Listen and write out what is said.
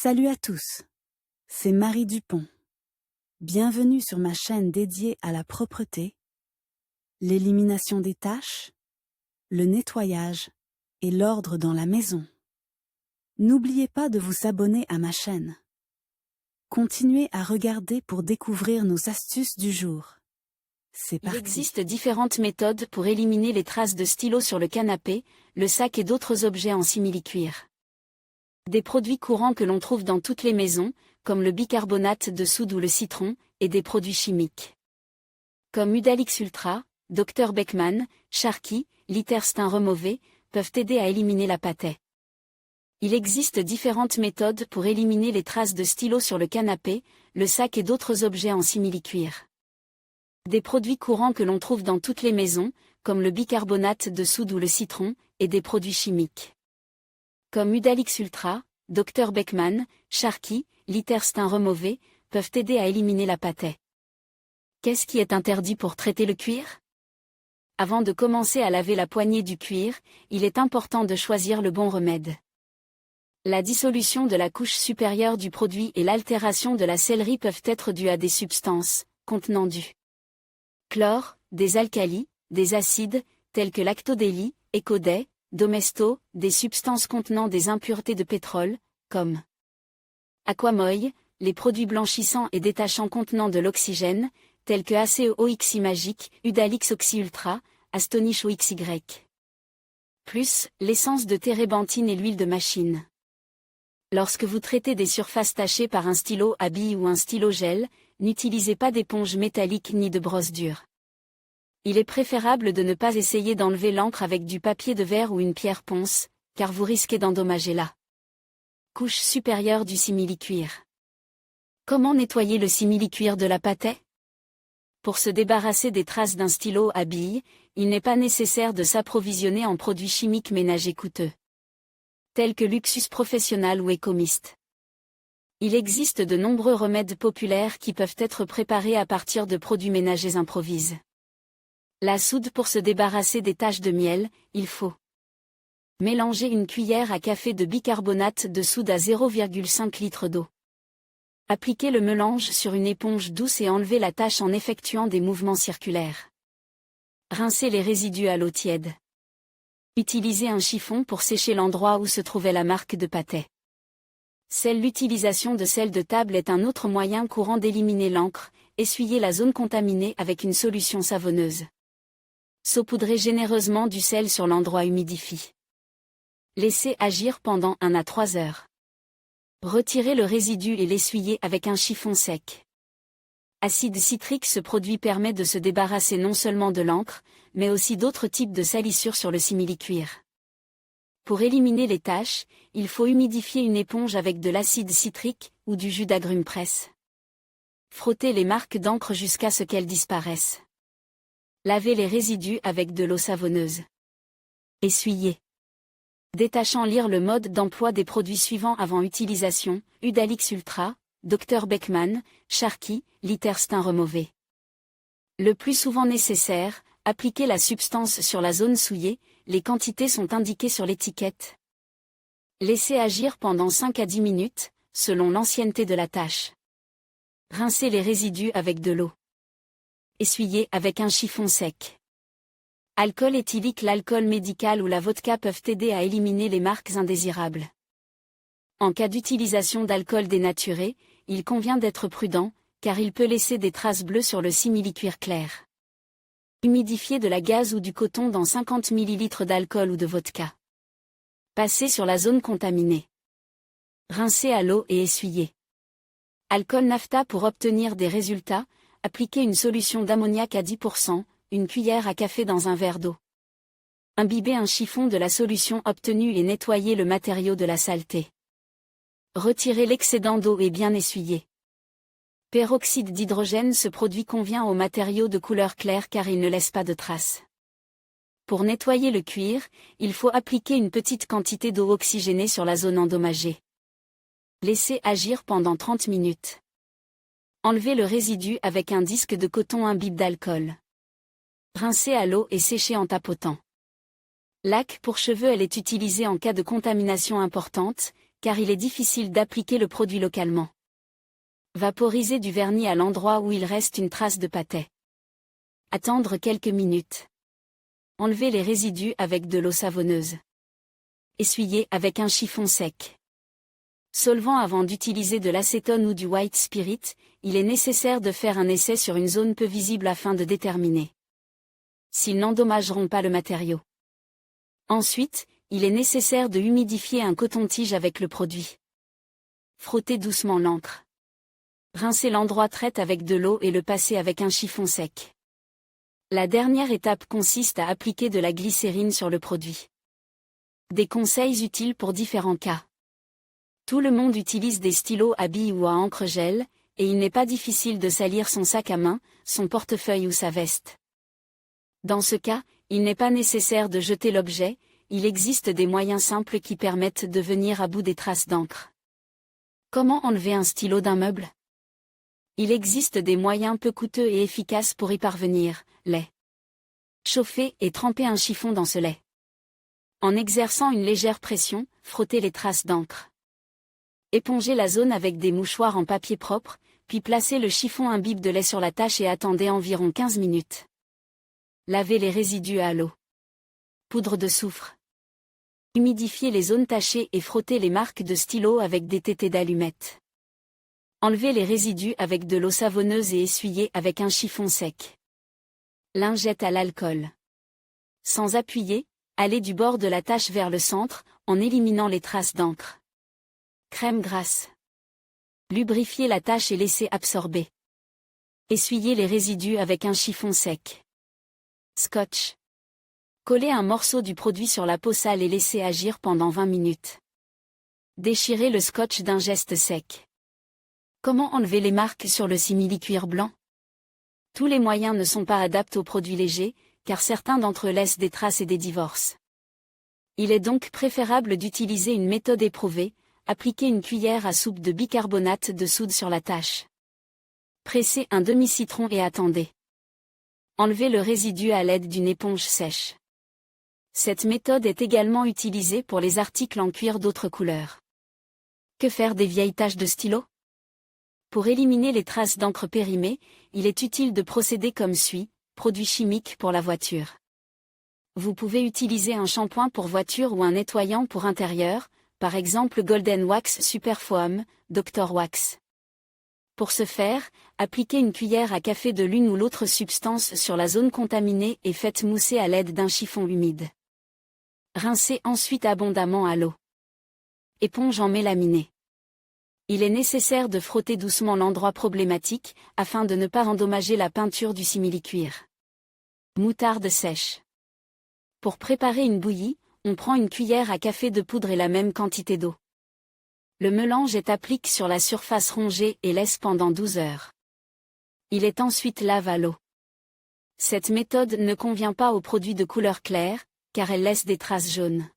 Salut à tous, c'est Marie Dupont. Bienvenue sur ma chaîne dédiée à la propreté, l'élimination des taches, le nettoyage et l'ordre dans la maison. N'oubliez pas de vous abonner à ma chaîne. Continuez à regarder pour découvrir nos astuces du jour. C'est parti. Il existe différentes méthodes pour éliminer les traces de stylo sur le canapé, le sac et d'autres objets en simili-cuir. Des produits courants que l'on trouve dans toutes les maisons, comme le bicarbonate de soude ou le citron, et des produits chimiques. Comme Udalix Ultra, Dr Beckmann, Sharky, Literstin Remové, peuvent aider à éliminer la pâtée. Il existe différentes méthodes pour éliminer les traces de stylo sur le canapé, le sac et d'autres objets en simili-cuir. Des produits courants que l'on trouve dans toutes les maisons, comme le bicarbonate de soude ou le citron, et des produits chimiques. Comme Udalix Ultra, Dr Beckmann, Sharky, Literstin Remové, peuvent aider à éliminer la pâtée. Qu'est-ce qui est interdit pour traiter le cuir? Avant de commencer à laver la poignée du cuir, il est important de choisir le bon remède. La dissolution de la couche supérieure du produit et l'altération de la sellerie peuvent être dues à des substances contenant du chlore, des alcalis, des acides, tels que lactodélie, écodet, domesto, des substances contenant des impuretés de pétrole, comme aquamoy, les produits blanchissants et détachants contenant de l'oxygène, tels que ACEOXY Magic, Udalix Oxy Ultra, Astonish OXY. Plus, l'essence de térébenthine et l'huile de machine. Lorsque vous traitez des surfaces tachées par un stylo à billes ou un stylo gel, n'utilisez pas d'éponge métallique ni de brosse dure. Il est préférable de ne pas essayer d'enlever l'encre avec du papier de verre ou une pierre ponce, car vous risquez d'endommager la couche supérieure du simili-cuir. Comment nettoyer le simili-cuir de la pâtée? Pour se débarrasser des traces d'un stylo à billes, il n'est pas nécessaire de s'approvisionner en produits chimiques ménagers coûteux, tels que Luxus Professional ou Ecomist. Il existe de nombreux remèdes populaires qui peuvent être préparés à partir de produits ménagers improvisés. La soude. Pour se débarrasser des taches de miel, il faut mélanger une cuillère à café de bicarbonate de soude à 0,5 litre d'eau. Appliquez le mélange sur une éponge douce et enlevez la tache en effectuant des mouvements circulaires. Rincez les résidus à l'eau tiède. Utilisez un chiffon pour sécher l'endroit où se trouvait la marque de pâtée. L'utilisation de sel de table est un autre moyen courant d'éliminer l'encre. Essuyez la zone contaminée avec une solution savonneuse. Saupoudrez généreusement du sel sur l'endroit humidifié. Laissez agir pendant 1 à 3 heures. Retirez le résidu et l'essuyez avec un chiffon sec. Acide citrique. Ce produit permet de se débarrasser non seulement de l'encre, mais aussi d'autres types de salissures sur le simili-cuir. Pour éliminer les taches, il faut humidifier une éponge avec de l'acide citrique ou du jus d'agrumes presse. Frottez les marques d'encre jusqu'à ce qu'elles disparaissent. Lavez les résidus avec de l'eau savonneuse. Essuyez. Détachant. Lire le mode d'emploi des produits suivants avant utilisation, Udalix Ultra, Dr Beckmann, Sharky, Literstin Remové. Le plus souvent nécessaire, appliquez la substance sur la zone souillée, les quantités sont indiquées sur l'étiquette. Laissez agir pendant 5 à 10 minutes, selon l'ancienneté de la tâche. Rincez les résidus avec de l'eau. Essuyez avec un chiffon sec. Alcool éthylique. L'alcool médical ou la vodka peuvent aider à éliminer les marques indésirables. En cas d'utilisation d'alcool dénaturé, il convient d'être prudent, car il peut laisser des traces bleues sur le simili-cuir clair. Humidifiez de la gaze ou du coton dans 50 ml d'alcool ou de vodka. Passez sur la zone contaminée. Rincez à l'eau et essuyez. Alcool naphta. Pour obtenir des résultats, appliquez une solution d'ammoniac à 10%, une cuillère à café dans un verre d'eau. Imbibez un chiffon de la solution obtenue et nettoyez le matériau de la saleté. Retirez l'excédent d'eau et bien essuyez. Peroxyde d'hydrogène. Ce produit convient aux matériaux de couleur claire car il ne laisse pas de traces. Pour nettoyer le cuir, il faut appliquer une petite quantité d'eau oxygénée sur la zone endommagée. Laissez agir pendant 30 minutes. Enlevez le résidu avec un disque de coton imbibe d'alcool. Rincez à l'eau et séchez en tapotant. Laque pour cheveux. Elle est utilisée en cas de contamination importante, car il est difficile d'appliquer le produit localement. Vaporiser du vernis à l'endroit où il reste une trace de pâté. Attendre quelques minutes. Enlever les résidus avec de l'eau savonneuse. Essuyer avec un chiffon sec. Solvant avant d'utiliser de l'acétone ou du white spirit, il est nécessaire de faire un essai sur une zone peu visible afin de déterminer s'ils n'endommageront pas le matériau. Ensuite, il est nécessaire de humidifier un coton-tige avec le produit. Frotter doucement l'encre. Rincer l'endroit traite avec de l'eau et le passer avec un chiffon sec. La dernière étape consiste à appliquer de la glycérine sur le produit. Des conseils utiles pour différents cas. Tout le monde utilise des stylos à billes ou à encre gel, et il n'est pas difficile de salir son sac à main, son portefeuille ou sa veste. Dans ce cas, il n'est pas nécessaire de jeter l'objet, il existe des moyens simples qui permettent de venir à bout des traces d'encre. Comment enlever un stylo d'un meuble ? Il existe des moyens peu coûteux et efficaces pour y parvenir, lait. Chauffer et tremper un chiffon dans ce lait. En exerçant une légère pression, frotter les traces d'encre. Épongez la zone avec des mouchoirs en papier propre, puis placez le chiffon imbibe de lait sur la tâche et attendez environ 15 minutes. Lavez les résidus à l'eau. Poudre de soufre. Humidifiez les zones tachées et frottez les marques de stylo avec des tétés d'allumettes. Enlevez les résidus avec de l'eau savonneuse et essuyez avec un chiffon sec. Lingette à l'alcool. Sans appuyer, allez du bord de la tache vers le centre, en éliminant les traces d'encre. Crème grasse. Lubrifiez la tache et laissez absorber. Essuyez les résidus avec un chiffon sec. Scotch. Collez un morceau du produit sur la peau sale et laissez agir pendant 20 minutes. Déchirez le scotch d'un geste sec. Comment enlever les marques sur le simili-cuir blanc ? Tous les moyens ne sont pas adaptés aux produits légers, car certains d'entre eux laissent des traces et des divorces. Il est donc préférable d'utiliser une méthode éprouvée, appliquer une cuillère à soupe de bicarbonate de soude sur la tache. Pressez un demi-citron et attendez. Enlevez le résidu à l'aide d'une éponge sèche. Cette méthode est également utilisée pour les articles en cuir d'autres couleurs. Que faire des vieilles taches de stylo ? Pour éliminer les traces d'encre périmée, il est utile de procéder comme suit, produit chimique pour la voiture. Vous pouvez utiliser un shampoing pour voiture ou un nettoyant pour intérieur, par exemple Golden Wax Super Foam, Dr. Wax. Pour ce faire, appliquez une cuillère à café de l'une ou l'autre substance sur la zone contaminée et faites mousser à l'aide d'un chiffon humide. Rincez ensuite abondamment à l'eau. Éponge en mélaminé. Il est nécessaire de frotter doucement l'endroit problématique, afin de ne pas endommager la peinture du simili-cuir. Moutarde sèche. Pour préparer une bouillie, on prend une cuillère à café de poudre et la même quantité d'eau. Le mélange est appliqué sur la surface rongée et laisse pendant 12 heures. Il est ensuite lavé à l'eau. Cette méthode ne convient pas aux produits de couleur claire, car elle laisse des traces jaunes.